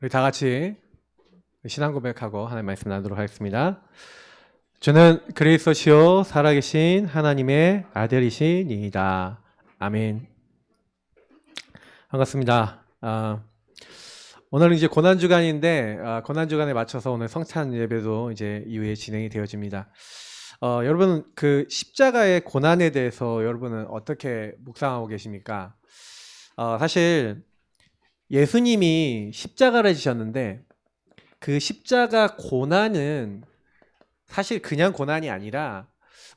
우리 다 같이 신앙 고백하고 하나님 말씀 나누도록 하겠습니다. 저는 그리스도시요 살아계신 하나님의 아들이시니이다. 아멘. 반갑습니다. 오늘은 이제 고난 주간인데 고난 주간에 맞춰서 오늘 성찬 예배도 이제 이후에 진행이 되어집니다. 여러분 그 십자가의 고난에 대해서 여러분은 어떻게 묵상하고 계십니까? 사실 예수님이 십자가를 지셨는데 그 십자가 고난은 사실 그냥 고난이 아니라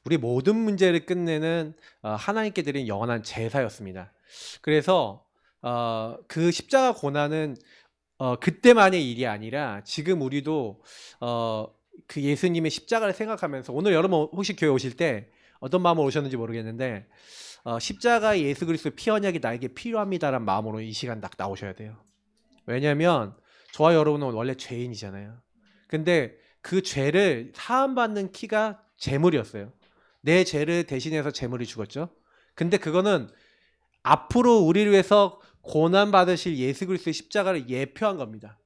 우리 모든 문제를 끝내는 하나님께 드린 영원한 제사였습니다. 그래서 그 십자가 고난은 그때만의 일이 아니라 지금 우리도 그 예수님의 십자가를 생각하면서 오늘 여러분 혹시 교회 오실 때 어떤 마음으로 오셨는지 모르겠는데 십자가 예수 그리스도의 피 언약이 나에게 필요합니다라는 마음으로 이 시간 딱 나오셔야 돼요. 왜냐하면 저와 여러분은 원래 죄인이잖아요. 근데 그 죄를 사함받는 키가 제물이었어요. 내 죄를 대신해서 제물이 죽었죠. 근데 그거는 앞으로 우리를 위해서 고난받으실 예수 그리스도의 십자가를 예표한 겁니다.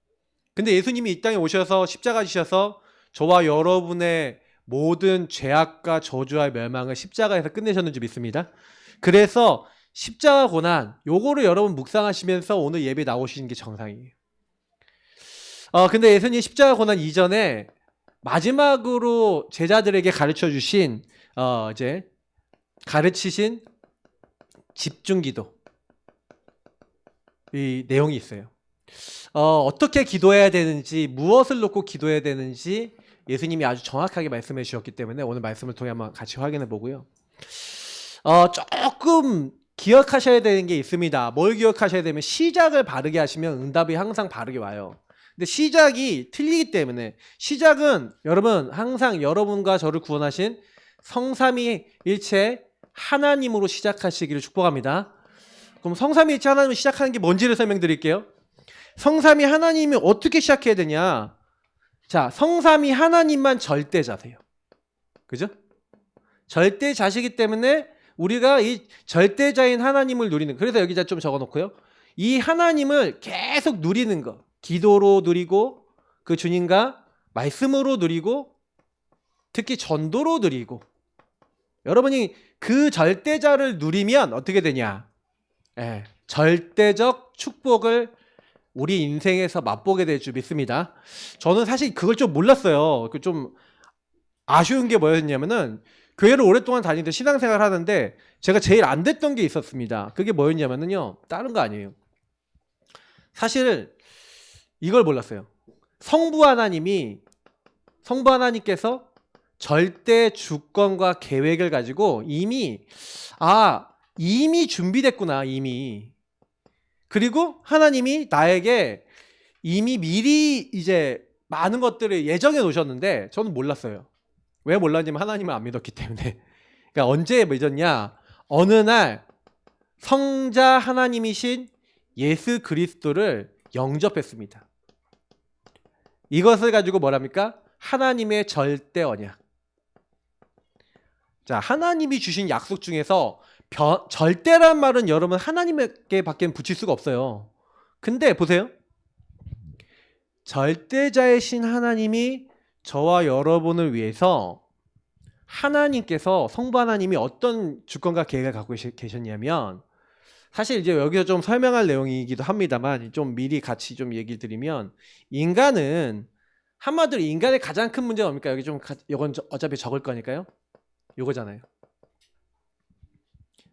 근데 예수님이 이 땅에 오셔서 십자가 지셔서 저와 여러분의 모든 죄악과 저주와 멸망을 십자가에서 끝내셨는지 믿습니다. 그래서 십자가 고난 요거를 여러분 묵상하시면서 오늘 예배 나오시는 게 정상이에요. 근데 예수님 십자가 고난 이전에 마지막으로 제자들에게 가르쳐 주신 이제 가르치신 집중기도 이 내용이 있어요. 어떻게 기도해야 되는지 무엇을 놓고 기도해야 되는지 예수님이 아주 정확하게 말씀해 주셨기 때문에 오늘 말씀을 통해 한번 같이 확인해 보고요. 조금 기억하셔야 되는 게 있습니다. 뭘 기억하셔야 되면 시작을 바르게 하시면 응답이 항상 바르게 와요. 근데 시작이 틀리기 때문에 시작은 여러분 항상 여러분과 저를 구원하신 성삼위일체 하나님으로 시작하시기를 축복합니다. 그럼 성삼위일체 하나님을 시작하는 게 뭔지를 설명드릴게요. 성삼위 하나님이 어떻게 시작해야 되냐? 자, 성삼위 하나님만 절대자세요. 그죠? 절대자시기 때문에 우리가 이 절대자인 하나님을 누리는, 그래서 여기다 좀 적어놓고요. 이 하나님을 계속 누리는 거, 기도로 누리고 그 주님과 말씀으로 누리고 특히 전도로 누리고, 여러분이 그 절대자를 누리면 어떻게 되냐? 절대적 축복을 우리 인생에서 맛보게 될 줄 믿습니다. 저는 사실 그걸 좀 몰랐어요. 좀 아쉬운 게 뭐였냐면은 교회를 오랫동안 다니는데 신앙생활 하는데 제가 제일 안 됐던 게 있었습니다. 그게 뭐였냐면요. 다른 거 아니에요. 사실 이걸 몰랐어요. 성부 하나님께서 절대 주권과 계획을 가지고 이미 준비됐구나, 이미. 그리고 하나님이 나에게 이미 미리 이제 많은 것들을 예정해 놓으셨는데 저는 몰랐어요. 왜 몰랐냐면 하나님을 안 믿었기 때문에. 그러니까 언제 믿었냐? 어느 날 성자 하나님이신 예수 그리스도를 영접했습니다. 이것을 가지고 뭐랍니까? 하나님의 절대 언약. 자, 하나님이 주신 약속 중에서 절대란 말은 여러분 하나님에게 밖에 붙일 수가 없어요. 근데 보세요. 절대자이신 하나님이 저와 여러분을 위해서 하나님께서 성부 하나님이 어떤 주권과 계획을 갖고 계셨냐면, 사실 이제 여기서 좀 설명할 내용이기도 합니다만 좀 미리 같이 좀 얘기 드리면, 인간은 한마디로 인간의 가장 큰 문제가 뭡니까? 여기 좀 이건 어차피 적을 거니까요. 요거잖아요.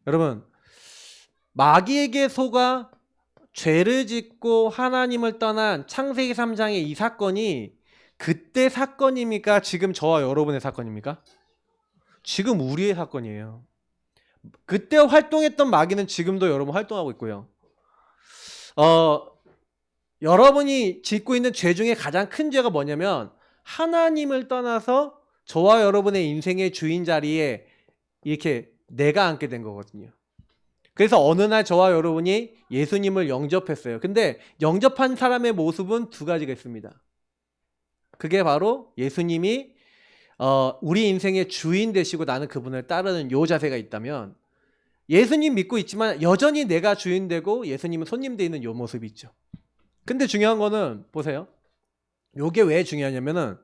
여러분, 마귀에게 속아 죄를 짓고 하나님을 떠난 창세기 3장의 이 사건이 그때 사건입니까? 지금 저와 여러분의 사건입니까? 지금 우리의 사건이에요. 그때 활동했던 마귀는 지금도 여러분 활동하고 있고요. 여러분이 짓고 있는 죄 중에 가장 큰 죄가 뭐냐면 하나님을 떠나서 저와 여러분의 인생의 주인 자리에 이렇게 내가 앉게 된 거거든요. 그래서 어느 날 저와 여러분이 예수님을 영접했어요. 근데 영접한 사람의 모습은 두 가지가 있습니다. 그게 바로 예수님이 우리 인생의 주인 되시고 나는 그분을 따르는 요 자세가 있다면, 예수님 믿고 있지만 여전히 내가 주인 되고 예수님은 손님 돼 있는 요 모습이 있죠. 근데 중요한 거는 보세요. 요게 왜 중요하냐면은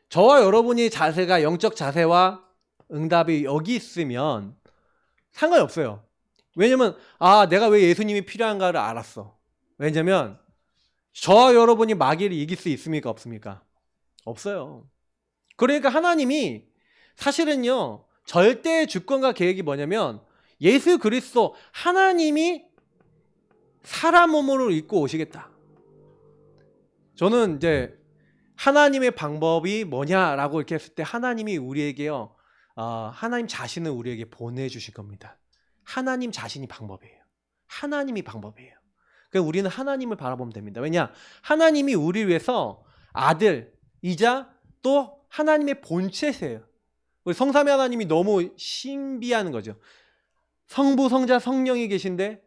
저와 여러분이 자세가 영적 자세와 응답이 여기 있으면 상관이 없어요. 왜냐면 내가 왜 예수님이 필요한가를 알았어. 왜냐면 저와 여러분이 마귀를 이길 수 있습니까? 없습니까? 없어요. 그러니까 하나님이 사실은요, 절대의 주권과 계획이 뭐냐면 예수 그리스도 하나님이 사람 몸으로 입고 오시겠다. 저는 이제 하나님의 방법이 뭐냐라고 이렇게 했을 때 하나님이 우리에게요, 하나님 자신을 우리에게 보내주실 겁니다. 하나님 자신이 방법이에요. 하나님이 방법이에요. 그러니까 우리는 하나님을 바라보면 됩니다. 왜냐? 하나님이 우리를 위해서 아들이자 또 하나님의 본체세요. 우리 성삼위 하나님이 너무 신비한 거죠. 성부, 성자, 성령이 계신데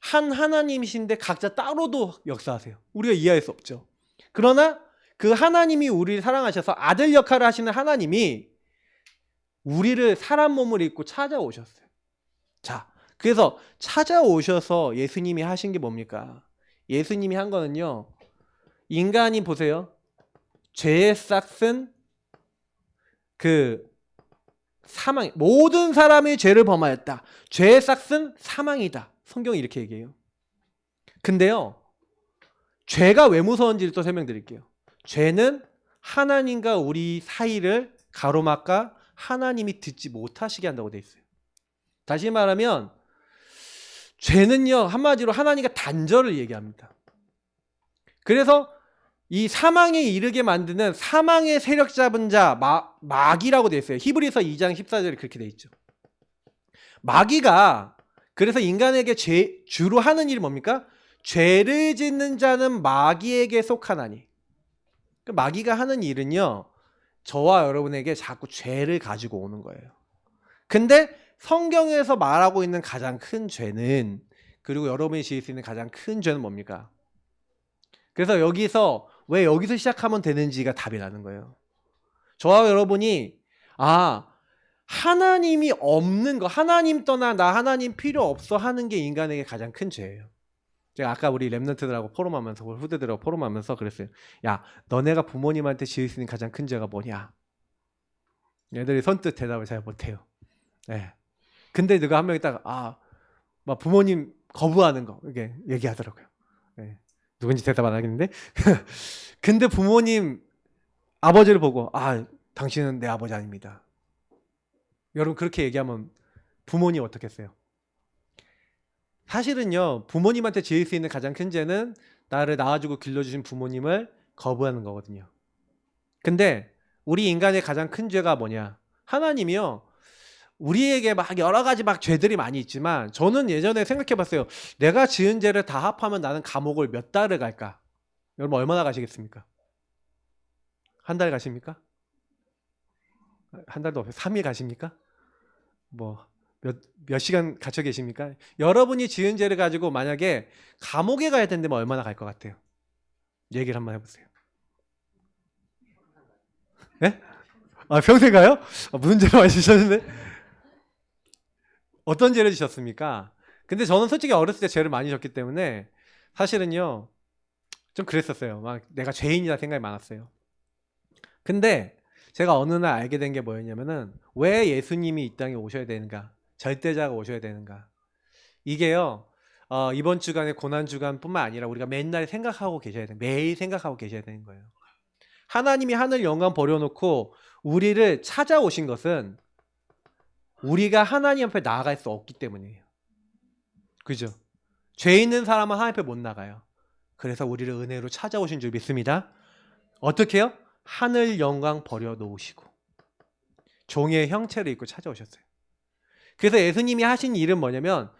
한 하나님이신데 각자 따로도 역사하세요. 우리가 이해할 수 없죠. 그러나 그 하나님이 우리를 사랑하셔서 아들 역할을 하시는 하나님이 우리를 사람 몸을 입고 찾아오셨어요. 자, 그래서 찾아오셔서 예수님이 하신 게 뭡니까? 예수님이 한 거는요, 인간이 보세요, 죄의 싹은 그 사망, 모든 사람이 죄를 범하였다. 죄의 싹은 사망이다. 성경이 이렇게 얘기해요. 근데요, 죄가 왜 무서운지를 또 설명드릴게요. 죄는 하나님과 우리 사이를 가로막아 하나님이 듣지 못하시게 한다고 돼 있어요. 다시 말하면 죄는요, 한마디로 하나님과 단절을 얘기합니다. 그래서 이 사망에 이르게 만드는 사망의 세력 잡은 자, 마귀라고 돼 있어요. 히브리서 2장 14절에 그렇게 돼 있죠. 마귀가 그래서 인간에게 주로 하는 일이 뭡니까? 죄를 짓는 자는 마귀에게 속하나니. 마귀가 하는 일은요, 저와 여러분에게 자꾸 죄를 가지고 오는 거예요. 근데 성경에서 말하고 있는 가장 큰 죄는, 그리고 여러분이 지을 수 있는 가장 큰 죄는 뭡니까? 그래서 여기서 왜 여기서 시작하면 되는지가 답이 나는 거예요. 저와 여러분이 하나님이 없는 거, 하나님 떠나 나 하나님 필요 없어 하는 게 인간에게 가장 큰 죄예요. 제가 아까 우리 랩런트들하고 포럼하면서, 후대들하고 포럼하면서 그랬어요. 야, 너네가 부모님한테 지을 수 있는 가장 큰 죄가 뭐냐? 얘들이 선뜻 대답을 잘 못해요. 네. 근데 누가 한 명이 딱 막 부모님 거부하는 거 이렇게 얘기하더라고요. 네. 누군지 대답 안 하겠는데. 근데 부모님 아버지를 보고 당신은 내 아버지 아닙니다. 여러분 그렇게 얘기하면 부모님 어떻겠어요? 사실은요, 부모님한테 지을 수 있는 가장 큰 죄는 나를 낳아주고 길러주신 부모님을 거부하는 거거든요. 근데 우리 인간의 가장 큰 죄가 뭐냐? 하나님이요, 우리에게 막 여러 가지 막 죄들이 많이 있지만, 저는 예전에 생각해 봤어요. 내가 지은 죄를 다 합하면 나는 감옥을 몇 달을 갈까? 여러분 얼마나 가시겠습니까? 한 달 가십니까? 한 달도 없어요. 3일 가십니까? 몇 시간 갇혀 계십니까? 여러분이 지은 죄를 가지고 만약에 감옥에 가야 된다면 얼마나 갈 것 같아요? 얘기를 한번 해보세요. 네? 평생 가요? 무슨 죄를 많이 지셨는데? 어떤 죄를 지셨습니까? 근데 저는 솔직히 어렸을 때 죄를 많이 졌기 때문에 사실은요, 좀 그랬었어요. 막 내가 죄인이다 생각이 많았어요. 근데 제가 어느 날 알게 된 게 뭐였냐면은, 왜 예수님이 이 땅에 오셔야 되는가? 절대자가 오셔야 되는가? 이게요, 이번 주간의 고난 주간뿐만 아니라 우리가 맨날 생각하고 계셔야 돼요. 매일 생각하고 계셔야 되는 거예요. 하나님이 하늘 영광 버려놓고 우리를 찾아오신 것은 우리가 하나님 앞에 나아갈 수 없기 때문이에요. 그죠? 죄 있는 사람은 하나님 앞에 못 나가요. 그래서 우리를 은혜로 찾아오신 줄 믿습니다. 어떻게 해요? 하늘 영광 버려놓으시고 종의 형체를 입고 찾아오셨어요. 그래서 예수님이 하신 일은 뭐냐면,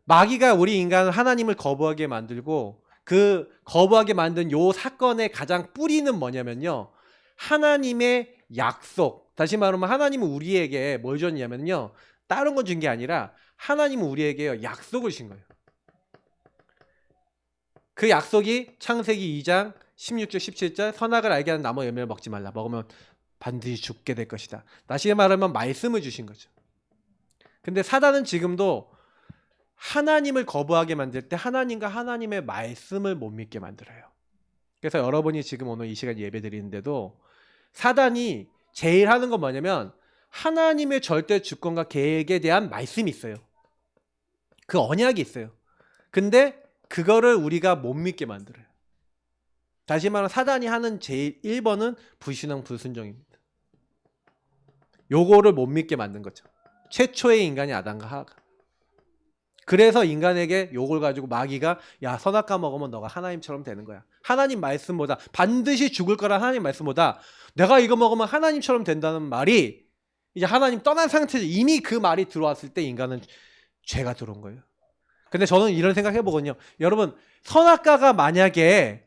마귀가 우리 인간을 하나님을 거부하게 만들고, 그 거부하게 만든 요 사건의 가장 뿌리는 뭐냐면요, 하나님의 약속. 다시 말하면 하나님은 우리에게 뭘 줬냐면요, 다른 건 준 게 아니라 하나님은 우리에게 약속을 주신 거예요. 그 약속이 창세기 2장 16절 17절, 선악을 알게 하는 나무 열매를 먹지 말라. 먹으면 반드시 죽게 될 것이다. 다시 말하면 말씀을 주신 거죠. 근데 사단은 지금도 하나님을 거부하게 만들 때 하나님과 하나님의 말씀을 못 믿게 만들어요. 그래서 여러분이 지금 오늘 이 시간 예배 드리는데도 사단이 제일 하는 건 뭐냐면 하나님의 절대 주권과 계획에 대한 말씀이 있어요. 그 언약이 있어요. 근데 그거를 우리가 못 믿게 만들어요. 다시 말하면 사단이 하는 제일 1번은 불신앙 불순종입니다. 요거를 못 믿게 만든 거죠. 최초의 인간이 아담과 하와가. 그래서 인간에게 요걸 가지고 마귀가 야 선악과 먹으면 너가 하나님처럼 되는 거야. 하나님 말씀보다 반드시 죽을 거란 하나님 말씀보다 내가 이거 먹으면 하나님처럼 된다는 말이 이제 하나님 떠난 상태에서 이미 그 말이 들어왔을 때 인간은 죄가 들어온 거예요. 근데 저는 이런 생각 해보거든요. 여러분 선악과가 만약에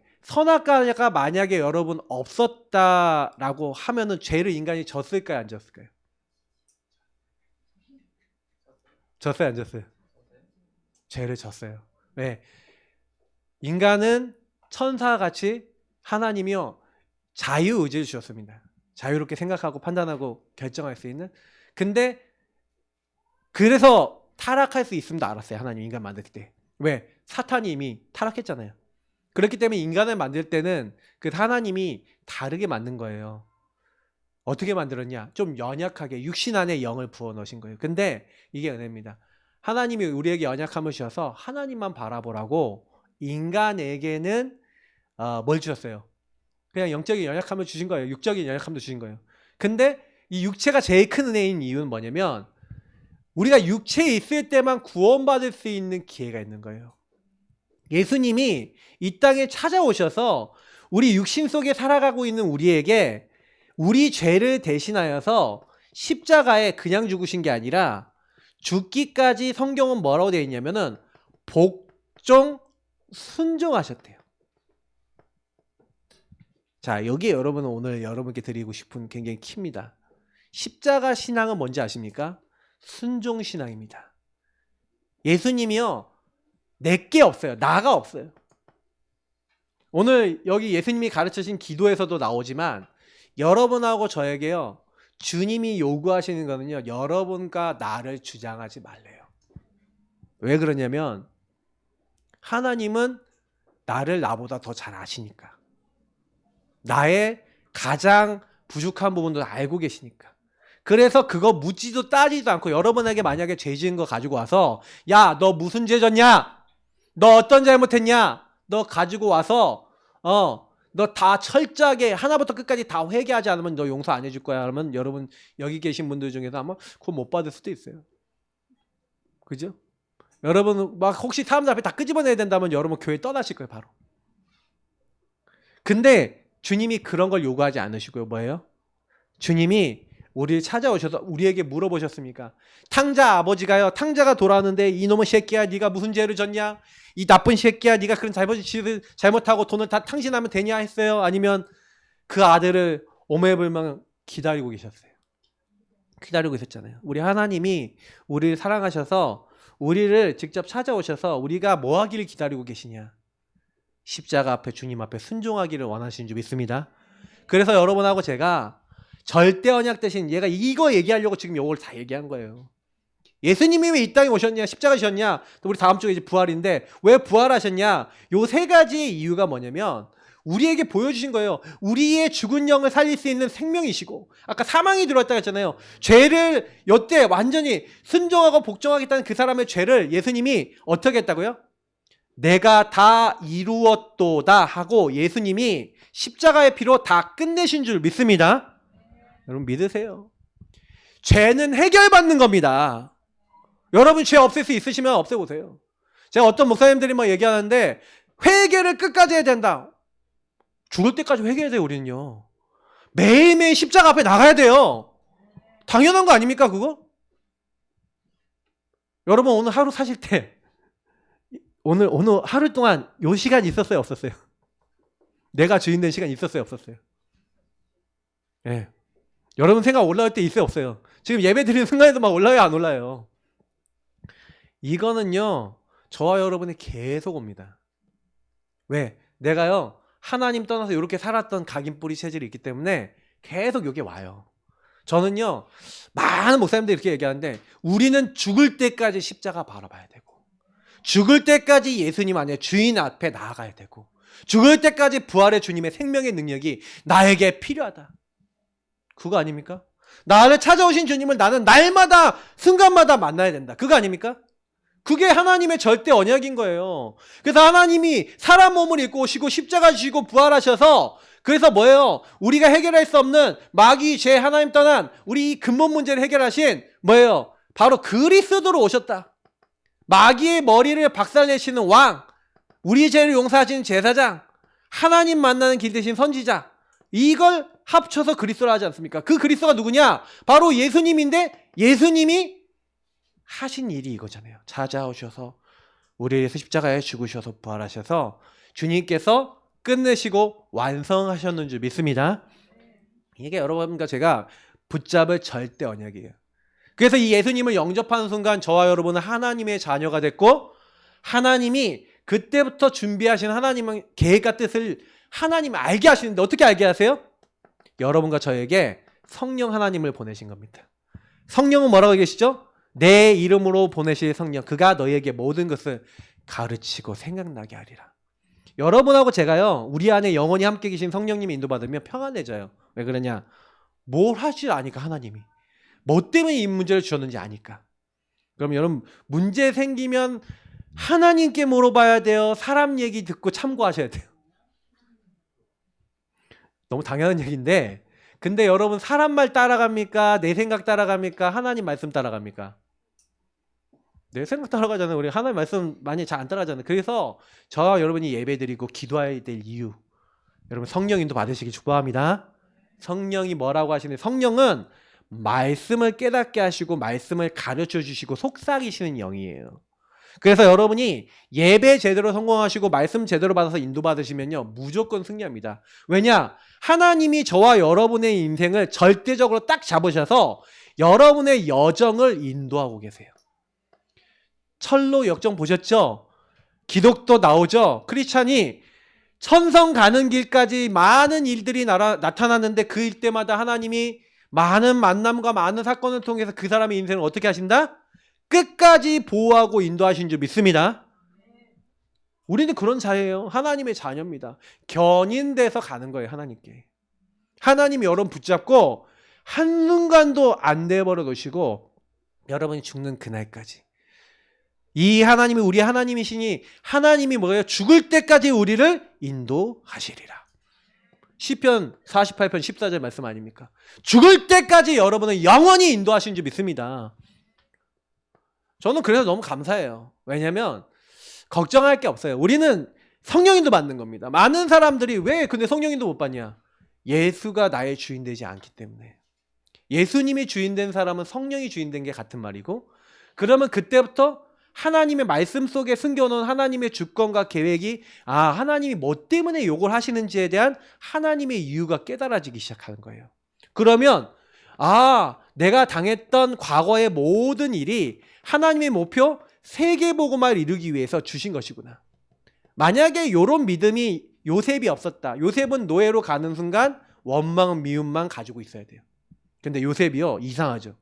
여러분 없었다라고 하면은 죄를 인간이 졌을까요 안 졌을까요? 졌어요 안 졌어요? 죄를 졌어요. 왜? 인간은 천사같이 하나님이요 자유의지를 주셨습니다. 자유롭게 생각하고 판단하고 결정할 수 있는. 근데 그래서 타락할 수 있음도 알았어요. 하나님 인간 만들 때. 왜? 사탄이 이미 타락했잖아요. 그렇기 때문에 인간을 만들 때는 그 하나님이 다르게 만든 거예요. 어떻게 만들었냐? 좀 연약하게 육신 안에 영을 부어 넣으신 거예요. 근데 이게 은혜입니다. 하나님이 우리에게 연약함을 주셔서 하나님만 바라보라고 인간에게는 뭘 주셨어요? 그냥 영적인 연약함을 주신 거예요. 육적인 연약함도 주신 거예요. 근데 이 육체가 제일 큰 은혜인 이유는 뭐냐면 우리가 육체에 있을 때만 구원받을 수 있는 기회가 있는 거예요. 예수님이 이 땅에 찾아오셔서 우리 육신 속에 살아가고 있는 우리에게 우리 죄를 대신하여서 십자가에 그냥 죽으신 게 아니라 죽기까지 성경은 뭐라고 되어 있냐면은 복종 순종하셨대요. 자, 여기에 여러분은 오늘 여러분께 드리고 싶은 굉장히 키입니다. 십자가 신앙은 뭔지 아십니까? 순종 신앙입니다. 예수님이요 내게 없어요. 나가 없어요. 오늘 여기 예수님이 가르치신 기도에서도 나오지만 여러분하고 저에게요 주님이 요구하시는 거는요 여러분과 나를 주장하지 말래요. 왜 그러냐면 하나님은 나를 나보다 더 잘 아시니까. 나의 가장 부족한 부분도 알고 계시니까. 그래서 그거 묻지도 따지도 않고 여러분에게 만약에 죄 지은 거 가지고 와서 야, 너 무슨 죄 졌냐? 너 어떤 잘못했냐? 너 가지고 와서 너 다 철저하게 하나부터 끝까지 다 회개하지 않으면 너 용서 안 해줄 거야. 그러면 여러분 여기 계신 분들 중에서 아마 그거 못 받을 수도 있어요. 그죠? 여러분 막 혹시 사람들 앞에 다 끄집어내야 된다면 여러분 교회 떠나실 거예요 바로. 근데 주님이 그런 걸 요구하지 않으시고요. 뭐예요? 주님이 우리를 찾아오셔서 우리에게 물어보셨습니까? 탕자 아버지가요. 탕자가 돌아왔는데 이놈의 새끼야 네가 무슨 죄를 졌냐? 이 나쁜 새끼야 네가 그런 잘못하고 돈을 다 탕진하면 되냐 했어요? 아니면 그 아들을 오매불망 기다리고 계셨어요? 기다리고 있었잖아요. 우리 하나님이 우리를 사랑하셔서 우리를 직접 찾아오셔서 우리가 뭐 하기를 기다리고 계시냐? 십자가 앞에 주님 앞에 순종하기를 원하시는 줄 믿습니다. 그래서 여러분하고 제가 절대 언약 대신 얘가 이거 얘기하려고 지금 이걸 다 얘기한 거예요. 예수님이 왜 이 땅에 오셨냐? 십자가 지셨냐? 또 우리 다음 주에 이제 부활인데 왜 부활하셨냐? 요 세 가지의 이유가 뭐냐면 우리에게 보여주신 거예요. 우리의 죽은 영을 살릴 수 있는 생명이시고 아까 사망이 들어왔다고 했잖아요. 죄를 여태 완전히 순종하고 복종하겠다는 그 사람의 죄를 예수님이 어떻게 했다고요? 내가 다 이루었도다 하고 예수님이 십자가의 피로 다 끝내신 줄 믿습니다. 여러분 믿으세요. 죄는 해결받는 겁니다. 여러분 죄 없앨 수 있으시면 없애보세요. 제가 어떤 목사님들이 막 얘기하는데 회개를 끝까지 해야 된다. 죽을 때까지 회개해야 돼요. 우리는요. 매일매일 십자가 앞에 나가야 돼요. 당연한 거 아닙니까 그거? 여러분 오늘 하루 사실 때 오늘 하루 동안 요 시간 있었어요 없었어요? 내가 주인 된 시간 있었어요 없었어요? 예. 네. 여러분 생각 올라올 때 있어요 없어요? 지금 예배 드리는 순간에도 막 올라요 안 올라요? 이거는요 저와 여러분이 계속 옵니다. 왜? 내가요 하나님 떠나서 이렇게 살았던 각인뿌리 체질이 있기 때문에 계속 여기 와요. 저는요 많은 목사님들이 이렇게 얘기하는데 우리는 죽을 때까지 십자가 바라봐야 되고 죽을 때까지 예수님 안에 주인 앞에 나아가야 되고 죽을 때까지 부활의 주님의 생명의 능력이 나에게 필요하다. 그거 아닙니까? 나를 찾아오신 주님을 나는 날마다 순간마다 만나야 된다. 그거 아닙니까? 그게 하나님의 절대 언약인 거예요. 그래서 하나님이 사람 몸을 입고 오시고 십자가 지시고 부활하셔서 그래서 뭐예요? 우리가 해결할 수 없는 마귀, 죄, 하나님 떠난 우리 이 근본 문제를 해결하신 뭐예요? 바로 그리스도로 오셨다. 마귀의 머리를 박살내시는 왕, 우리 죄를 용서하시는 제사장, 하나님 만나는 길 대신 선지자, 이걸 합쳐서 그리스도로 하지 않습니까? 그 그리스도가 누구냐? 바로 예수님인데 예수님이 하신 일이 이거잖아요. 찾아오셔서 우리를 위해서 십자가에 죽으셔서 부활하셔서 주님께서 끝내시고 완성하셨는 줄 믿습니다. 이게 여러분과 제가 붙잡을 절대 언약이에요. 그래서 이 예수님을 영접하는 순간 저와 여러분은 하나님의 자녀가 됐고 하나님이 그때부터 준비하신 하나님의 계획과 뜻을 하나님을 알게 하시는데 어떻게 알게 하세요? 여러분과 저에게 성령 하나님을 보내신 겁니다. 성령은 뭐라고 계시죠? 내 이름으로 보내실 성령, 그가 너희에게 모든 것을 가르치고 생각나게 하리라. 여러분하고 제가요, 우리 안에 영원히 함께 계신 성령님이 인도받으면 평안해져요. 왜 그러냐? 뭘 하지 아니까 하나님이. 뭐 때문에 이 문제를 주셨는지 아니까. 그럼 여러분 문제 생기면 하나님께 물어봐야 돼요? 사람 얘기 듣고 참고하셔야 돼요? 너무 당연한 얘기인데 근데 여러분 사람 말 따라갑니까? 내 생각 따라갑니까? 하나님 말씀 따라갑니까? 내 생각 따라가잖아요. 우리 하나님 말씀 많이 잘 안 따라가잖아요. 그래서 저와 여러분이 예배드리고 기도해야 될 이유, 여러분 성령인도 받으시기 축복합니다. 성령이 뭐라고 하시는데 성령은 말씀을 깨닫게 하시고 말씀을 가르쳐 주시고 속삭이시는 영이에요. 그래서 여러분이 예배 제대로 성공하시고 말씀 제대로 받아서 인도받으시면요 무조건 승리합니다. 왜냐? 하나님이 저와 여러분의 인생을 절대적으로 딱 잡으셔서 여러분의 여정을 인도하고 계세요. 철로 역정 보셨죠? 기독도 나오죠? 크리스찬이 천성 가는 길까지 많은 일들이 나타났는데 그 일 때마다 하나님이 많은 만남과 많은 사건을 통해서 그 사람의 인생을 어떻게 하신다? 끝까지 보호하고 인도하신 줄 믿습니다. 우리는 그런 자예요. 하나님의 자녀입니다. 견인돼서 가는 거예요. 하나님께. 하나님이 여러분 붙잡고 한순간도 안 내버려 놓으시고 여러분이 죽는 그날까지. 이 하나님이 우리 하나님이시니 하나님이 뭐예요? 죽을 때까지 우리를 인도하시리라. 시편 48편 14절 말씀 아닙니까? 죽을 때까지 여러분은 영원히 인도하신 줄 믿습니다. 저는 그래서 너무 감사해요. 왜냐하면 걱정할 게 없어요. 우리는 성령인도 받는 겁니다. 많은 사람들이 왜 근데 성령인도 못 받냐? 예수가 나의 주인 되지 않기 때문에. 예수님이 주인 된 사람은 성령이 주인 된 게 같은 말이고 그러면 그때부터 하나님의 말씀 속에 숨겨놓은 하나님의 주권과 계획이 하나님이 뭐 때문에 이걸 하시는지에 대한 하나님의 이유가 깨달아지기 시작하는 거예요. 그러면 내가 당했던 과거의 모든 일이 하나님의 목표 세계복음화를 이루기 위해서 주신 것이구나. 만약에 이런 믿음이 요셉이 없었다. 요셉은 노예로 가는 순간 원망, 미움만 가지고 있어야 돼요. 근데 요셉이요 이상하죠.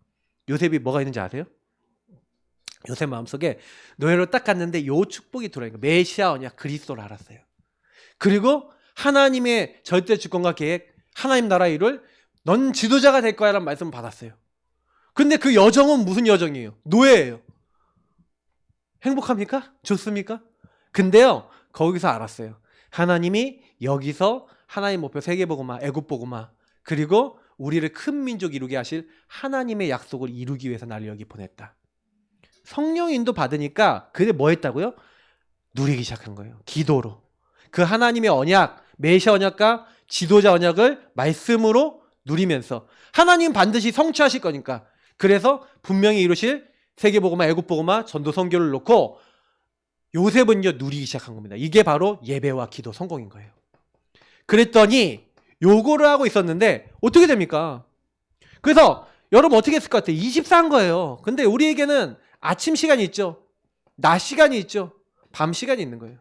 요셉이 뭐가 있는지 아세요? 요셉 마음속에 노예로 딱 갔는데 요 축복이 들어오니까 메시아 언약 그리스도를 알았어요. 그리고 하나님의 절대 주권과 계획, 하나님 나라 일을 넌 지도자가 될 거야 라는 말씀을 받았어요. 근데 그 여정은 무슨 여정이에요? 노예예요. 행복합니까? 좋습니까? 근데요 거기서 알았어요. 하나님이 여기서 하나님 목표 세계복음화, 애국복음화 그리고 우리를 큰 민족 이루게 하실 하나님의 약속을 이루기 위해서 나를 여기 보냈다. 성령 인도 받으니까 그게 뭐 했다고요? 누리기 시작한 거예요. 기도로. 그 하나님의 언약, 메시아 언약과 지도자 언약을 말씀으로 누리면서 하나님 반드시 성취하실 거니까 그래서 분명히 이루실 세계복음화, 애국복음화, 전도 선교를 놓고 요셉은요 누리기 시작한 겁니다. 이게 바로 예배와 기도 성공인 거예요. 그랬더니 요거를 하고 있었는데 어떻게 됩니까? 그래서 여러분 어떻게 했을 것 같아요? 24한 거예요. 근데 우리에게는 아침 시간이 있죠. 낮 시간이 있죠. 밤 시간이 있는 거예요.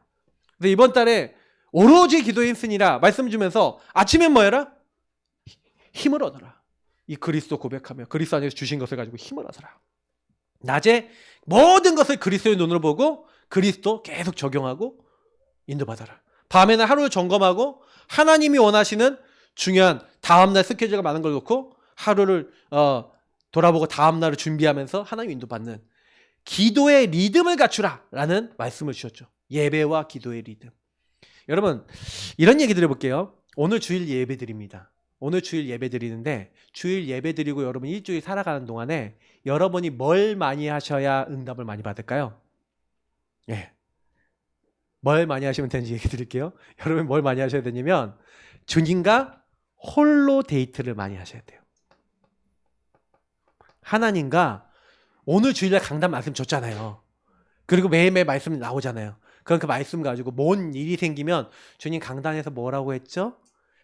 근데 이번 달에 오로지 기도에 힘쓰니라 말씀 주면서 아침엔 뭐 해라? 힘을 얻어라. 이 그리스도 고백하며 그리스도 안에서 주신 것을 가지고 힘을 얻어라. 낮에 모든 것을 그리스도의 눈으로 보고 그리스도 계속 적용하고 인도받아라. 밤에는 하루를 점검하고 하나님이 원하시는 중요한 다음날 스케줄가 많은 걸 놓고 하루를 돌아보고 다음날을 준비하면서 하나님 인도받는 기도의 리듬을 갖추라 라는 말씀을 주셨죠. 예배와 기도의 리듬. 여러분 이런 얘기 드려볼게요. 오늘 주일 예배 드립니다. 오늘 주일 예배 드리는데 주일 예배 드리고 여러분 일주일 살아가는 동안에 여러분이 뭘 많이 하셔야 응답을 많이 받을까요? 예. 뭘 많이 하시면 되는지 얘기 드릴게요. 여러분 뭘 많이 하셔야 되냐면 주님과 홀로 데이트를 많이 하셔야 돼요. 하나님과 오늘 주일날 강단 말씀 줬잖아요. 그리고 매일매일 말씀 나오잖아요. 그럼 그 말씀 가지고 뭔 일이 생기면 주님 강단에서 뭐라고 했죠?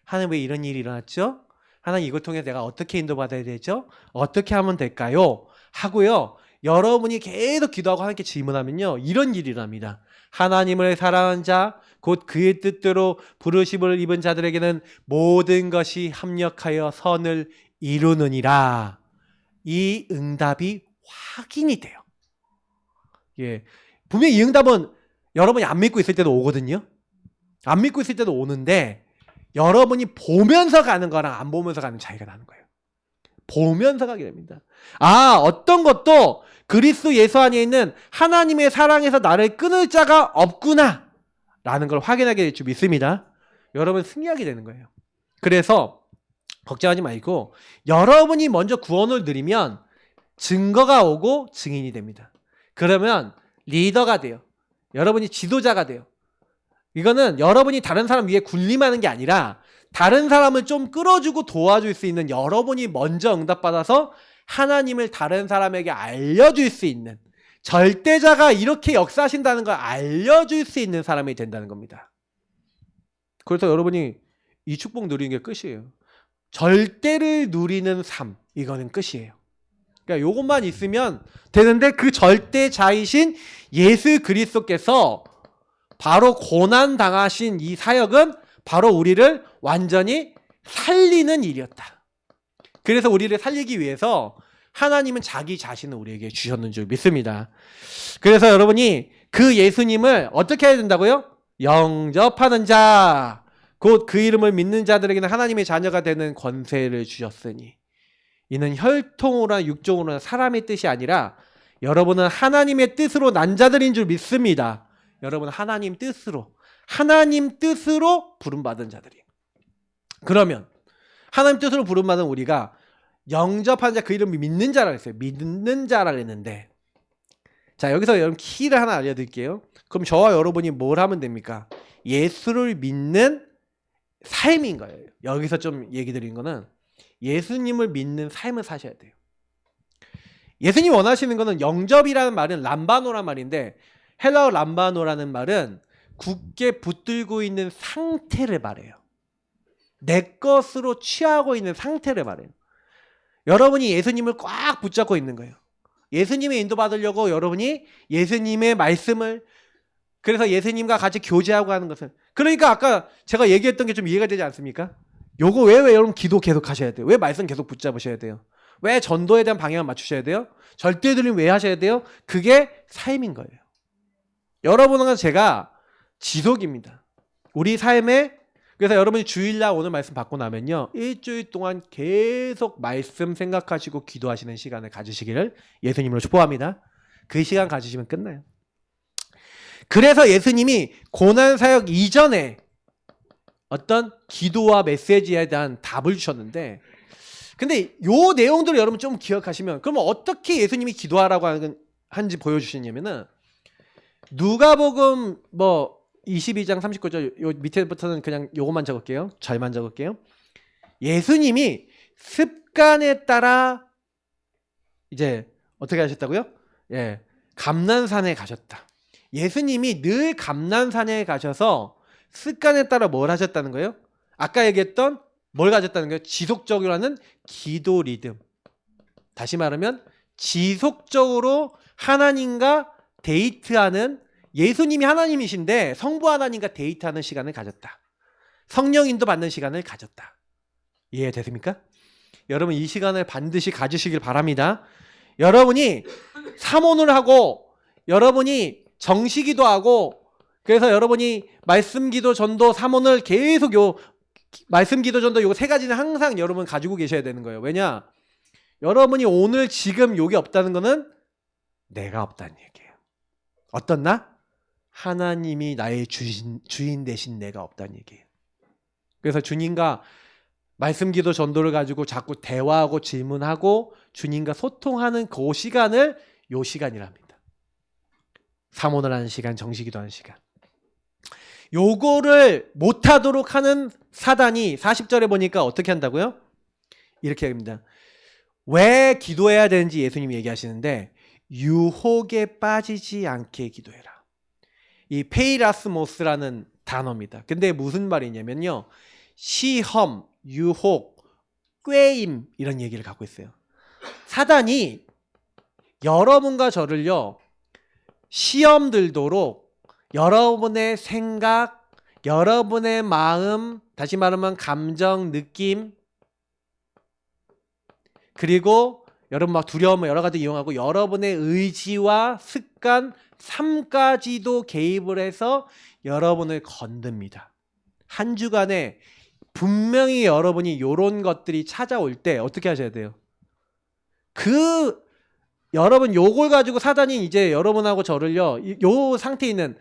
하나님 왜 이런 일이 일어났죠? 하나님 이걸 통해서 내가 어떻게 인도받아야 되죠? 어떻게 하면 될까요? 하고요. 여러분이 계속 기도하고 하나님께 질문하면요. 이런 일이 일어납니다. 하나님을 사랑하는 자, 곧 그의 뜻대로 부르심을 입은 자들에게는 모든 것이 합력하여 선을 이루느니라. 이 응답이 확인이 돼요. 예. 분명히 이 응답은 여러분이 안 믿고 있을 때도 오거든요. 안 믿고 있을 때도 오는데 여러분이 보면서 가는 거랑 안 보면서 가는 차이가 나는 거예요. 보면서 가게 됩니다. 어떤 것도 그리스도 예수 안에 있는 하나님의 사랑에서 나를 끊을 자가 없구나 라는 걸 확인하게 될 줄 믿습니다. 여러분 승리하게 되는 거예요. 그래서 걱정하지 말고 여러분이 먼저 구원을 드리면 증거가 오고 증인이 됩니다. 그러면 리더가 돼요. 여러분이 지도자가 돼요. 이거는 여러분이 다른 사람 위에 군림하는 게 아니라 다른 사람을 좀 끌어주고 도와줄 수 있는 여러분이 먼저 응답받아서 하나님을 다른 사람에게 알려줄 수 있는 절대자가 이렇게 역사하신다는 걸 알려줄 수 있는 사람이 된다는 겁니다. 그래서 여러분이 이 축복 누리는 게 끝이에요. 절대를 누리는 삶, 이거는 끝이에요. 그러니까 이것만 있으면 되는데 그 절대자이신 예수 그리스도께서 바로 고난 당하신 이 사역은 바로 우리를 완전히 살리는 일이었다. 그래서 우리를 살리기 위해서 하나님은 자기 자신을 우리에게 주셨는 줄 믿습니다. 그래서 여러분이 그 예수님을 어떻게 해야 된다고요? 영접하는 자, 곧 그 이름을 믿는 자들에게는 하나님의 자녀가 되는 권세를 주셨으니 이는 혈통으로나 육종으로나 사람의 뜻이 아니라 여러분은 하나님의 뜻으로 난 자들인 줄 믿습니다. 여러분 하나님 뜻으로 부름받은 자들이에요. 그러면 하나님 뜻으로 부름받은 우리가 영접한 자, 그 이름을 믿는 자라 했어요. 믿는 자라 했는데 자 여기서 여러분 키를 하나 알려드릴게요. 그럼 저와 여러분이 뭘 하면 됩니까? 예수를 믿는 삶인 거예요. 여기서 좀 얘기 드린 거는 예수님을 믿는 삶을 사셔야 돼요. 예수님 원하시는 거는 영접이라는 말은 람바노란 말인데 헬라어 람바노라는 말은 굳게 붙들고 있는 상태를 말해요. 내 것으로 취하고 있는 상태를 말해요. 여러분이 예수님을 꽉 붙잡고 있는 거예요. 예수님의 인도받으려고 여러분이 예수님의 말씀을 그래서 예수님과 같이 교제하고 하는 것은 그러니까 아까 제가 얘기했던 게 좀 이해가 되지 않습니까? 요거 왜 여러분 기도 계속 하셔야 돼요? 왜 말씀 계속 붙잡으셔야 돼요? 왜 전도에 대한 방향을 맞추셔야 돼요? 절대들은 왜 하셔야 돼요? 그게 삶인 거예요. 여러분과 제가 지속입니다. 우리 삶에 그래서 여러분이 주일날 오늘 말씀 받고 나면요 일주일 동안 계속 말씀 생각하시고 기도하시는 시간을 가지시기를 예수님으로 축복합니다. 그 시간 가지시면 끝나요. 그래서 예수님이 고난사역 이전에 어떤 기도와 메시지에 대한 답을 주셨는데 근데 요 내용들을 여러분 좀 기억하시면 그러면 어떻게 예수님이 기도하라고 하는지 보여주시냐면은 누가복음 22장 39절 요 밑에부터는 그냥 요것만 적을게요. 절만 적을게요. 예수님이 습관에 따라 이제 어떻게 하셨다고요? 예, 감난산에 가셨다. 예수님이 늘 감난산에 가셔서 습관에 따라 뭘 하셨다는 거예요? 아까 얘기했던 뭘 가졌다는 거예요? 지속적으로 하는 기도 리듬. 다시 말하면 지속적으로 하나님과 데이트하는 예수님이 하나님이신데 성부 하나님과 데이트하는 시간을 가졌다. 성령 인도 받는 시간을 가졌다. 이해되십니까? 여러분 이 시간을 반드시 가지시길 바랍니다. 여러분이 사모를 하고 여러분이 정시기도 하고, 그래서 여러분이 말씀기도, 전도, 사모를 계속 말씀기도, 전도 요 세 가지는 항상 여러분 가지고 계셔야 되는 거예요. 왜냐? 여러분이 오늘 지금 요게 없다는 거는 내가 없다는 얘기예요. 어떤 나? 하나님이 나의 주인 대신 내가 없다는 얘기예요. 그래서 주님과 말씀기도, 전도를 가지고 자꾸 대화하고 질문하고 주님과 소통하는 그 시간을 요 시간이랍니다. 사모를 하는 시간, 정시기도 하는 시간. 요거를 못하도록 하는 사단이 40절에 보니까 어떻게 한다고요? 이렇게 합니다. 왜 기도해야 되는지 예수님이 얘기하시는데 유혹에 빠지지 않게 기도해라. 이 페이라스모스라는 단어입니다. 근데 무슨 말이냐면요. 시험, 유혹, 꾀임 이런 얘기를 갖고 있어요. 사단이 여러분과 저를요. 시험 들도록 여러분의 생각, 여러분의 마음, 다시 말하면 감정, 느낌, 그리고 여러분 막 두려움 여러 가지 이용하고 여러분의 의지와 습관, 삶까지도 개입을 해서 여러분을 건듭니다. 한 주간에 분명히 여러분이 이런 것들이 찾아올 때 어떻게 하셔야 돼요? 여러분 요걸 가지고 사단이 이제 여러분하고 저를요. 요 상태에 있는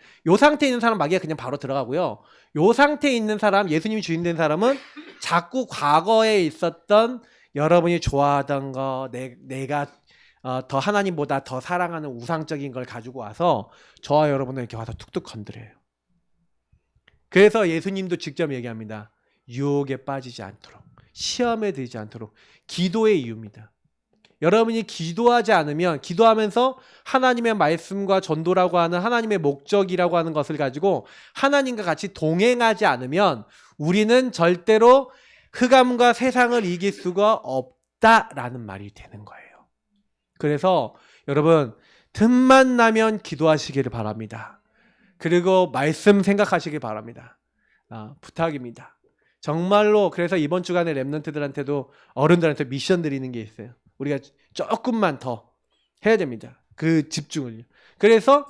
사람 마귀가 그냥 바로 들어가고요. 요 상태에 있는 사람, 예수님이 주인 된 사람은 자꾸 과거에 있었던 여러분이 좋아하던 거, 내가 더 하나님보다 더 사랑하는 우상적인 걸 가지고 와서 저와 여러분을 이렇게 와서 툭툭 건드려요. 그래서 예수님도 직접 얘기합니다. 유혹에 빠지지 않도록, 시험에 들지 않도록. 기도의 이유입니다. 여러분이 기도하지 않으면, 기도하면서 하나님의 말씀과 전도라고 하는 하나님의 목적이라고 하는 것을 가지고 하나님과 같이 동행하지 않으면 우리는 절대로 흑암과 세상을 이길 수가 없다라는 말이 되는 거예요. 그래서 여러분 틈만 나면 기도하시기를 바랍니다. 그리고 말씀 생각하시길 바랍니다. 부탁입니다. 정말로. 그래서 이번 주간에 랩런트들한테도 어른들한테 미션 드리는 게 있어요. 우리가 조금만 더 해야 됩니다. 그 집중을요. 그래서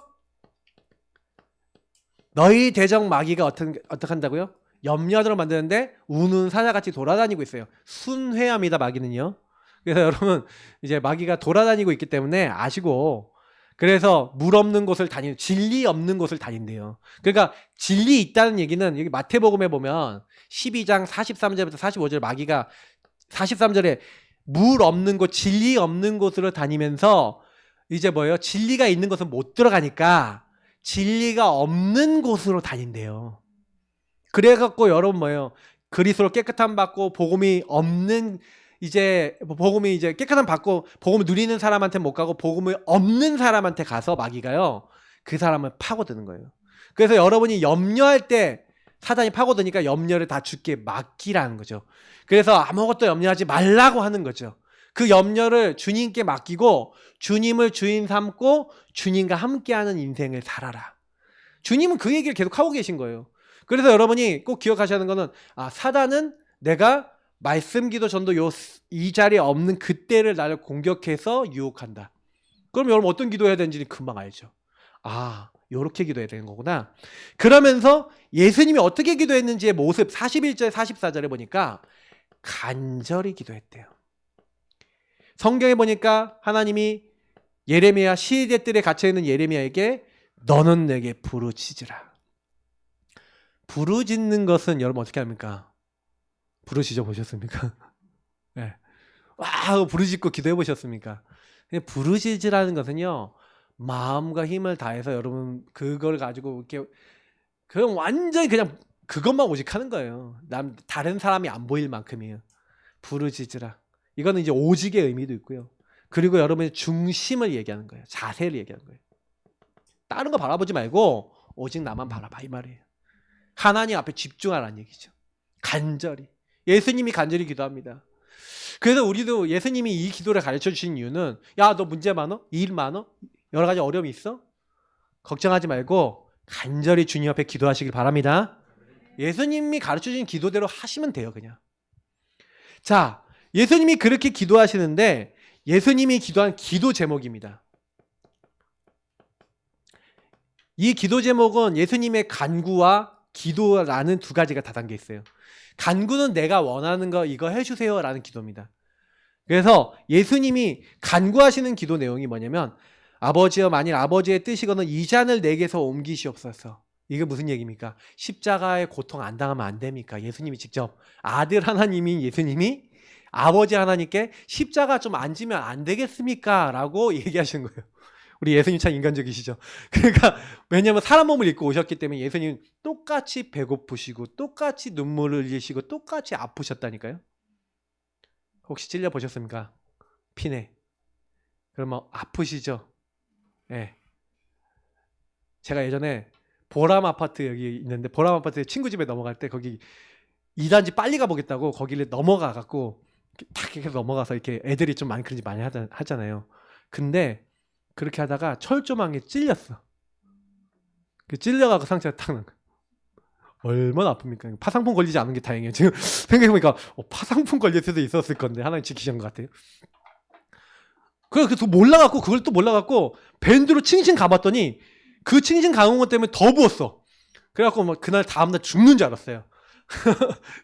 너희 대적 마귀가 어떻게 한다고요? 염려하도록 만드는데 우는 사자같이 돌아다니고 있어요. 순회합니다. 마귀는요. 그래서 여러분 이제 마귀가 돌아다니고 있기 때문에 아시고, 그래서 물 없는 곳을 진리 없는 곳을 다닌대요. 그러니까 진리 있다는 얘기는 여기 마태복음에 보면 12장 43절부터 45절 마귀가 43절에 물 없는 곳, 진리 없는 곳으로 다니면서 이제 뭐예요? 진리가 있는 곳은 못 들어가니까 진리가 없는 곳으로 다닌대요. 그래갖고 여러분 뭐예요? 그리스도로 깨끗함 받고 복음이 깨끗함 받고 복음을 누리는 사람한테 못 가고 복음이 없는 사람한테 가서 마귀가요, 그 사람을 파고드는 거예요. 그래서 여러분이 염려할 때 사단이 파고드니까 염려를 다 주께 맡기라는 거죠. 그래서 아무것도 염려하지 말라고 하는 거죠. 그 염려를 주님께 맡기고 주님을 주인 삼고 주님과 함께하는 인생을 살아라. 주님은 그 얘기를 계속 하고 계신 거예요. 그래서 여러분이 꼭 기억하셔야 하는 거는 사단은 내가 말씀 기도 전도 이 자리에 없는 그때를 나를 공격해서 유혹한다. 그럼 여러분 어떤 기도해야 되는지 금방 알죠. 요렇게 기도해야 되는 거구나. 그러면서 예수님이 어떻게 기도했는지의 모습 41절 44절에 보니까 간절히 기도했대요. 성경에 보니까 하나님이 예레미야 시대들에 갇혀있는 예레미야에게 너는 내게 부르짖으라. 부르짖는 것은 여러분 어떻게 합니까? 부르짖어 보셨습니까? 네. 와 부르짖고 기도해 보셨습니까? 부르짖으라는 것은요, 마음과 힘을 다해서 여러분 그걸 가지고 이렇게 그냥 완전히 그냥 그것만 오직하는 거예요. 다른 사람이 안 보일 만큼이에요. 부르짖으라. 이거는 이제 오직의 의미도 있고요. 그리고 여러분의 중심을 얘기하는 거예요. 자세를 얘기하는 거예요. 다른 거 바라보지 말고 오직 나만 바라봐 이 말이에요. 하나님 앞에 집중하라는 얘기죠. 간절히. 예수님이 간절히 기도합니다. 그래서 우리도 예수님이 이 기도를 가르쳐 주신 이유는 야, 너 문제 많어? 일 많어? 여러 가지 어려움이 있어? 걱정하지 말고 간절히 주님 앞에 기도하시길 바랍니다. 예수님이 가르쳐 주신 기도대로 하시면 돼요. 그냥. 자, 예수님이 그렇게 기도하시는데 예수님이 기도한 기도 제목입니다. 이 기도 제목은 예수님의 간구와 기도라는 두 가지가 다 담겨 있어요. 간구는 내가 원하는 거 이거 해주세요 라는 기도입니다. 그래서 예수님이 간구하시는 기도 내용이 뭐냐면 아버지여 만일 아버지의 뜻이거든 이 잔을 내게서 옮기시옵소서. 이게 무슨 얘기입니까? 십자가의 고통 안 당하면 안 됩니까? 예수님이 직접 아들 하나님인 예수님이 아버지 하나님께 십자가 좀 안 지면 안 되겠습니까? 라고 얘기하시는 거예요. 우리 예수님 참 인간적이시죠. 그러니까 왜냐하면 사람 몸을 입고 오셨기 때문에 예수님 똑같이 배고프시고 똑같이 눈물을 흘리시고 똑같이 아프셨다니까요. 혹시 찔려 보셨습니까? 피네. 그러면 아프시죠? 예. 네. 제가 예전에 보람 아파트 여기 있는데 보람 아파트 친구 집에 넘어갈 때 거기 2단지 빨리 가보겠다고 거기를 넘어가 갖고 탁 이렇게 넘어가서 이렇게 애들이 좀 많이 그런지 많이 하잖아요. 근데 그렇게 하다가 철조망에 찔렸어. 찔려가고 상처가 탁 난 거야. 얼마나 아픕니까? 파상풍 걸리지 않은 게 다행이에요. 지금 생각해보니까 파상풍 걸릴 수도 있었을 건데 하나님 지키신 것 같아요. 그래서 몰라갖고 그걸 또 몰라갖고 밴드로 칭칭 가봤더니 그 칭칭 가는 것 때문에 더 부었어. 그래갖고 막 그날 다음날 죽는 줄 알았어요.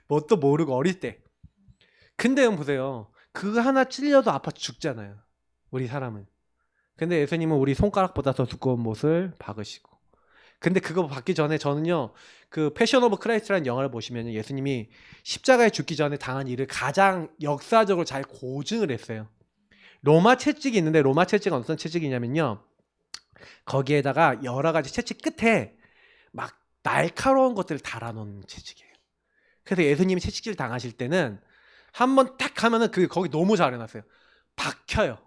뭣도 모르고 어릴 때. 근데 보세요. 그거 하나 찔려도 아파서 죽잖아요. 우리 사람은. 근데 예수님은 우리 손가락보다 더 두꺼운 못을 박으시고. 근데 그거 받기 전에 저는요. 그 패션 오브 크라이스트라는 영화를 보시면 예수님이 십자가에 죽기 전에 당한 일을 가장 역사적으로 잘 고증을 했어요. 로마 채찍이 있는데 로마 채찍은 어떤 채찍이냐면요. 거기에다가 여러 가지 채찍 끝에 막 날카로운 것들을 달아놓은 채찍이에요. 그래서 예수님이 채찍질 당하실 때는 한번 딱 하면은 거기 너무 잘 해놨어요. 박혀요.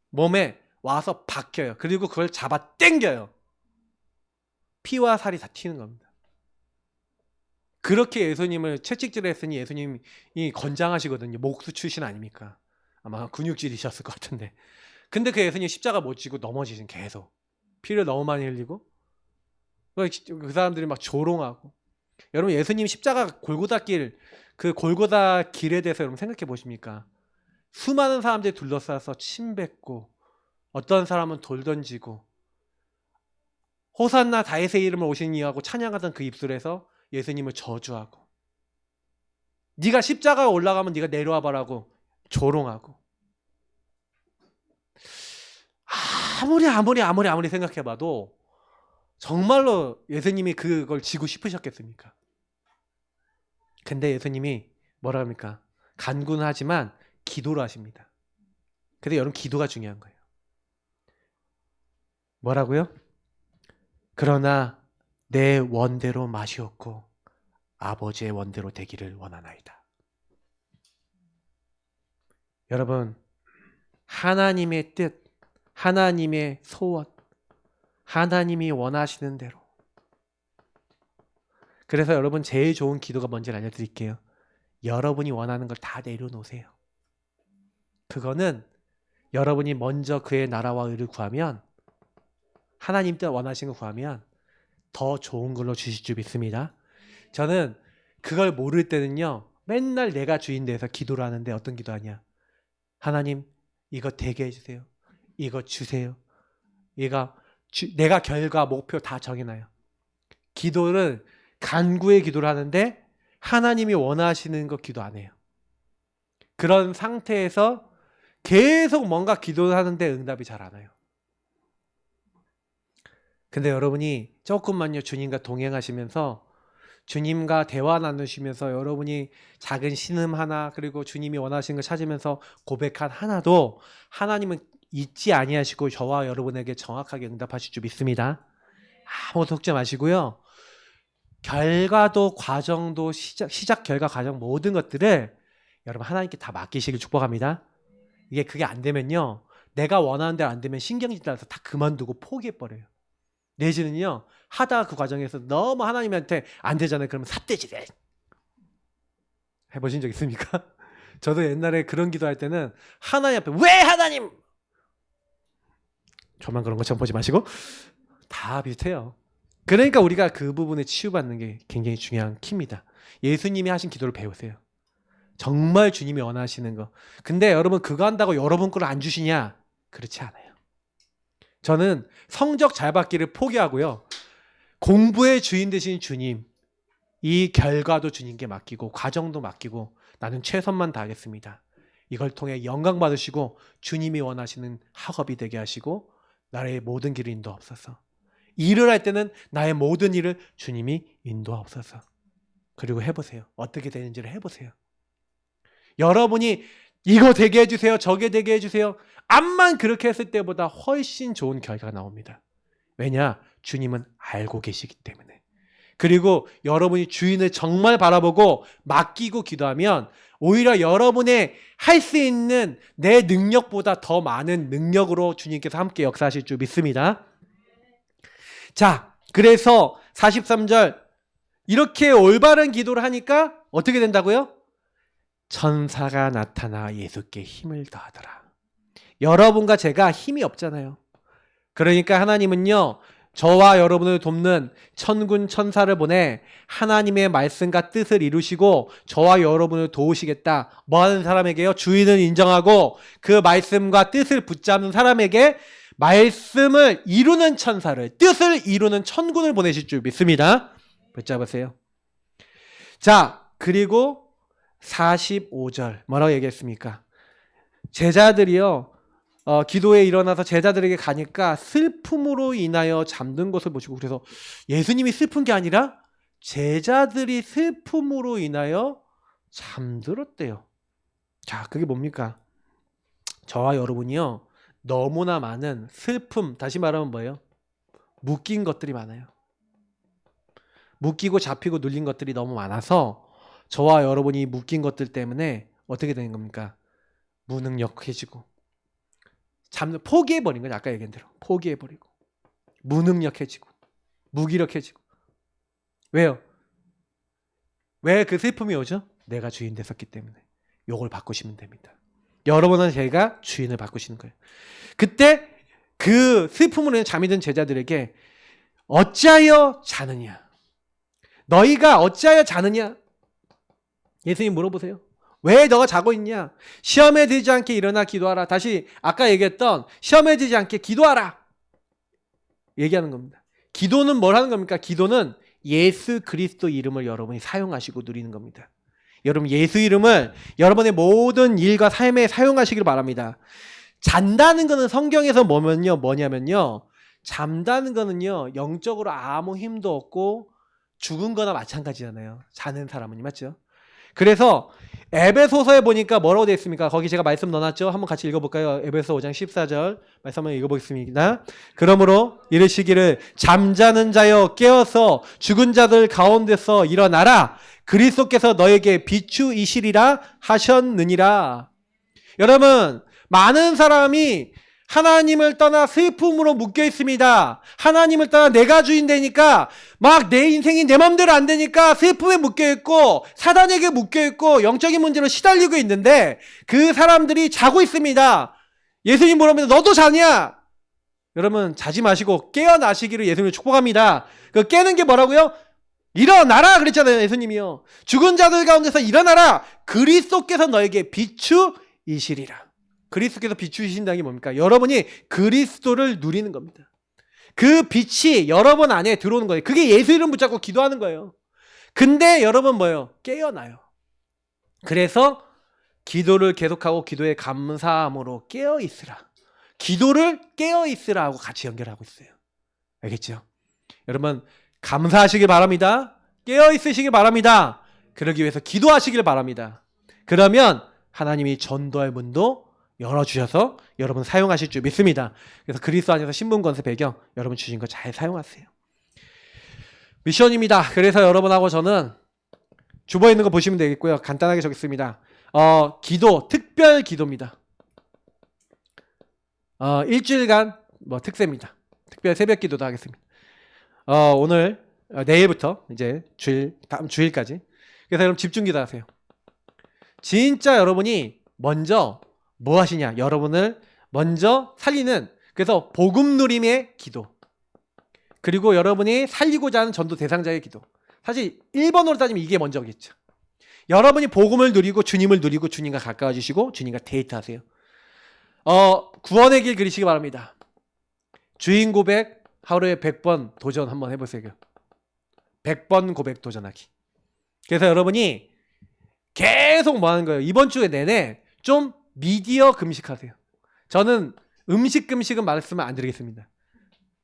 몸에 와서 박혀요. 그리고 그걸 잡아 당겨요. 피와 살이 다 튀는 겁니다. 그렇게 예수님을 채찍질을 했으니 예수님이 건장하시거든요. 목수 출신 아닙니까? 아마 근육질이셨을 것 같은데. 근데 그 예수님 십자가 못 지고 넘어지신 계속. 피를 너무 많이 흘리고 그 사람들이 막 조롱하고. 여러분 예수님 십자가 골고다 길, 그 골고다 길에 대해서 여러분 생각해 보십니까? 수많은 사람들이 둘러싸서 침 뱉고 어떤 사람은 돌 던지고 호산나 다윗의 이름을 오신 이하고 찬양하던 그 입술에서 예수님을 저주하고 네가 십자가에 올라가면 네가 내려와 봐라고 조롱하고 아무리 생각해봐도 정말로 예수님이 그걸 지고 싶으셨겠습니까? 근데 예수님이 뭐라 합니까? 간구는 하지만 기도를 하십니다. 근데 여러분 기도가 중요한 거예요. 뭐라고요? 그러나 내 원대로 마시옵고 아버지의 원대로 되기를 원하나이다. 여러분 하나님의 뜻, 하나님의 소원, 하나님이 원하시는 대로. 그래서 여러분 제일 좋은 기도가 뭔지 알려드릴게요. 여러분이 원하는 걸 다 내려놓으세요. 그거는 여러분이 먼저 그의 나라와 의를 구하면 하나님 뜻 원하시는 거 구하면 더 좋은 걸로 주실 줄 믿습니다. 저는 그걸 모를 때는요. 맨날 내가 주인 돼서 기도를 하는데 어떤 기도하냐. 하나님 이거 되게 해주세요. 이거 주세요. 내가 결과 목표 다 정해놔요. 기도를 간구의 기도를 하는데 하나님이 원하시는 거 기도 안 해요. 그런 상태에서 계속 뭔가 기도를 하는데 응답이 잘 안 와요. 근데 여러분이 조금만요 주님과 동행하시면서 주님과 대화 나누시면서 여러분이 작은 신음 하나 그리고 주님이 원하시는 걸 찾으면서 고백한 하나도 하나님은 잊지 아니하시고 저와 여러분에게 정확하게 응답하실 줄 믿습니다. 아무것도 속지 마시고요. 결과도 과정도 시작 결과 과정 모든 것들을 여러분 하나님께 다 맡기시길 축복합니다. 그게 안 되면요. 내가 원하는 대로 안 되면 신경질 나서 다 그만두고 포기해버려요. 내지는요. 하다가 그 과정에서 너무 하나님한테 안 되잖아요. 그러면 삿대질해. 해보신 적 있습니까? 저도 옛날에 그런 기도할 때는 하나님 앞에 왜 하나님! 저만 그런 것처럼 보지 마시고 다 비슷해요. 그러니까 우리가 그 부분에 치유받는 게 굉장히 중요한 키입니다. 예수님이 하신 기도를 배우세요. 정말 주님이 원하시는 거. 근데 여러분 그거 한다고 여러분 걸 안 주시냐? 그렇지 않아요. 저는 성적 잘 받기를 포기하고요. 공부의 주인 되신 주님, 이 결과도 주님께 맡기고 과정도 맡기고 나는 최선만 다하겠습니다. 이걸 통해 영광 받으시고 주님이 원하시는 학업이 되게 하시고 나의 모든 길을 인도하옵소서. 일을 할 때는 나의 모든 일을 주님이 인도하옵소서. 그리고 해보세요. 어떻게 되는지를 해보세요. 여러분이 이거 되게 해주세요. 저게 되게 해주세요. 암만 그렇게 했을 때보다 훨씬 좋은 결과가 나옵니다. 왜냐? 주님은 알고 계시기 때문에. 그리고 여러분이 주인을 정말 바라보고 맡기고 기도하면 오히려 여러분의 할 수 있는 내 능력보다 더 많은 능력으로 주님께서 함께 역사하실 줄 믿습니다. 자, 그래서 43절 이렇게 올바른 기도를 하니까 어떻게 된다고요? 천사가 나타나 예수께 힘을 더하더라. 여러분과 제가 힘이 없잖아요. 그러니까 하나님은요, 저와 여러분을 돕는 천군 천사를 보내 하나님의 말씀과 뜻을 이루시고 저와 여러분을 도우시겠다. 뭐 하는 사람에게요? 주인을 인정하고 그 말씀과 뜻을 붙잡는 사람에게 말씀을 이루는 천사를, 뜻을 이루는 천군을 보내실 줄 믿습니다. 붙잡으세요. 자, 그리고 45절 뭐라고 얘기했습니까? 제자들이요, 기도에 일어나서 제자들에게 가니까 슬픔으로 인하여 잠든 것을 보시고, 그래서 예수님이 슬픈 게 아니라 제자들이 슬픔으로 인하여 잠들었대요. 자, 그게 뭡니까? 저와 여러분이요, 너무나 많은 슬픔, 다시 말하면 뭐예요? 묶인 것들이 많아요. 묶이고 잡히고 눌린 것들이 너무 많아서 저와 여러분이 묶인 것들 때문에 어떻게 되는 겁니까? 무능력해지고 포기해버린 거죠. 아까 얘기한 대로 포기해버리고 무능력해지고 무기력해지고. 왜요? 왜 그 슬픔이 오죠? 내가 주인 됐었기 때문에. 요걸 바꾸시면 됩니다. 여러분은 제가 주인을 바꾸시는 거예요. 그때 그 슬픔으로 인해 잠이 든 제자들에게 어찌하여 자느냐? 너희가 어찌하여 자느냐? 예수님 물어보세요. 왜 너가 자고 있냐? 시험에 들지 않게 일어나 기도하라. 다시 아까 얘기했던 시험에 들지 않게 기도하라. 얘기하는 겁니다. 기도는 뭘 하는 겁니까? 기도는 예수 그리스도 이름을 여러분이 사용하시고 누리는 겁니다. 여러분 예수 이름을 여러분의 모든 일과 삶에 사용하시길 바랍니다. 잔다는 거는 성경에서 뭐냐면요. 잠다는 거는요. 영적으로 아무 힘도 없고 죽은 거나 마찬가지잖아요. 자는 사람은. 맞죠? 그래서 에베소서에 보니까 뭐라고 되어 있습니까? 거기 제가 말씀 넣어놨죠? 한번 같이 읽어볼까요? 에베소 5장 14절 말씀 한번 읽어보겠습니다. 그러므로 이르시기를 잠자는 자여 깨어서 죽은 자들 가운데서 일어나라. 그리스도께서 너에게 비추이시리라 하셨느니라. 여러분, 많은 사람이 하나님을 떠나 슬픔으로 묶여 있습니다. 하나님을 떠나 내가 주인 되니까 막 내 인생이 내 맘대로 안 되니까 슬픔에 묶여 있고 사단에게 묶여 있고 영적인 문제로 시달리고 있는데 그 사람들이 자고 있습니다. 예수님 물어봅니다. 너도 자냐? 여러분 자지 마시고 깨어나시기를 예수님을 축복합니다. 그 깨는 게 뭐라고요? 일어나라 그랬잖아요. 예수님이요. 죽은 자들 가운데서 일어나라. 그리스도께서 너에게 비추이시리라. 그리스도께서 비추신다는 게 뭡니까? 여러분이 그리스도를 누리는 겁니다. 그 빛이 여러분 안에 들어오는 거예요. 그게 예수 이름 붙잡고 기도하는 거예요. 근데 여러분 뭐예요? 깨어나요. 그래서 기도를 계속하고 기도에 감사함으로 깨어있으라. 기도를 깨어있으라 하고 같이 연결하고 있어요. 알겠죠? 여러분 감사하시길 바랍니다. 깨어있으시길 바랍니다. 그러기 위해서 기도하시길 바랍니다. 그러면 하나님이 전도할 문도 열어주셔서 여러분 사용하실 줄 믿습니다. 그래서 그리스도 안에서 신분권세 배경 여러분 주신 거 잘 사용하세요. 미션입니다. 그래서 여러분하고 저는 주보에 있는 거 보시면 되겠고요. 간단하게 적겠습니다. 기도, 특별 기도입니다. 일주일간 특세입니다. 특별 새벽 기도도 하겠습니다. 오늘 내일부터 이제 다음 주일까지. 그래서 여러분 집중 기도하세요. 진짜 여러분이 먼저 뭐 하시냐? 여러분을 먼저 살리는, 그래서 복음 누림의 기도. 그리고 여러분이 살리고자 하는 전도 대상자의 기도. 사실 1번으로 따지면 이게 먼저겠죠. 여러분이 복음을 누리고 주님을 누리고 주님과 가까워지시고 주님과 데이트하세요. 구원의 길 그리시기 바랍니다. 주인 고백 하루에 100번 도전 한번 해보세요. 100번 고백 도전하기. 그래서 여러분이 계속 뭐 하는 거예요? 이번 주에 내내 좀 미디어 금식하세요. 저는 금식은 말씀을 안 드리겠습니다.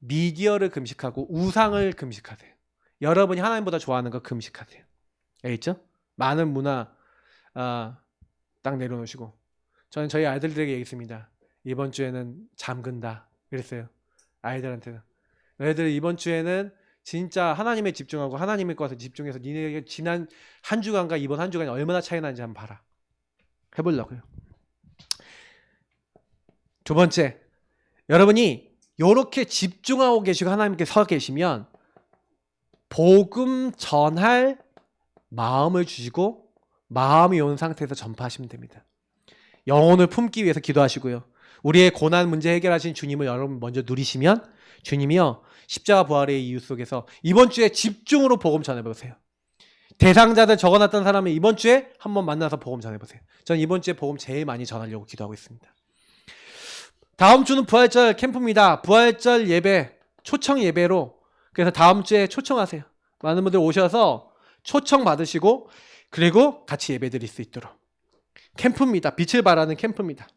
미디어를 금식하고 우상을 금식하세요. 여러분이 하나님보다 좋아하는 거 금식하세요. 알겠죠? 많은 문화 딱 내려놓으시고, 저는 저희 아이들에게 얘기했습니다. 이번 주에는 잠근다 그랬어요. 아이들한테는 너희들 이번 주에는 진짜 하나님에 집중하고 하나님의 것에 집중해서 니네에게 지난 한 주간과 이번 한 주간이 얼마나 차이 나는지 한번 봐라. 해보려고요. 두 번째, 여러분이 이렇게 집중하고 계시고 하나님께 서 계시면 복음 전할 마음을 주시고 마음이 온 상태에서 전파하시면 됩니다. 영혼을 품기 위해서 기도하시고요. 우리의 고난 문제 해결하신 주님을 여러분 먼저 누리시면 주님이요 십자가 부활의 이유 속에서 이번 주에 집중으로 복음 전해보세요. 대상자들 적어놨던 사람은 이번 주에 한번 만나서 복음 전해보세요. 저는 이번 주에 복음 제일 많이 전하려고 기도하고 있습니다. 다음 주는 부활절 캠프입니다. 부활절 예배, 초청 예배로. 그래서 다음 주에 초청하세요. 많은 분들 오셔서 초청 받으시고 그리고 같이 예배 드릴 수 있도록. 캠프입니다. 빛을 발하는 캠프입니다.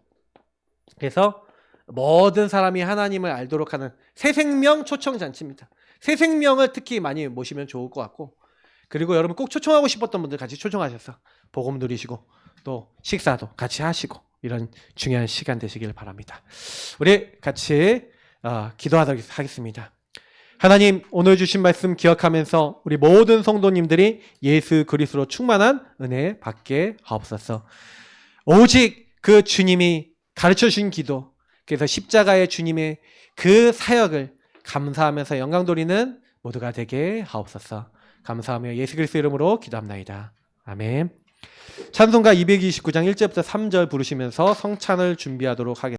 그래서 모든 사람이 하나님을 알도록 하는 새 생명 초청 잔치입니다. 새 생명을 특히 많이 모시면 좋을 것 같고, 그리고 여러분 꼭 초청하고 싶었던 분들 같이 초청하셔서 복음 누리시고 또 식사도 같이 하시고 이런 중요한 시간 되시길 바랍니다. 우리 같이 기도하도록 하겠습니다. 하나님, 오늘 주신 말씀 기억하면서 우리 모든 성도님들이 예수 그리스도로 충만한 은혜 받게 하옵소서. 오직 그 주님이 가르쳐 주신 기도, 그래서 십자가의 주님의 그 사역을 감사하면서 영광 돌리는 모두가 되게 하옵소서. 감사하며 예수 그리스도 이름으로 기도합나이다. 아멘. 찬송가 229장 1절부터 3절 부르시면서 성찬을 준비하도록 하겠습니다.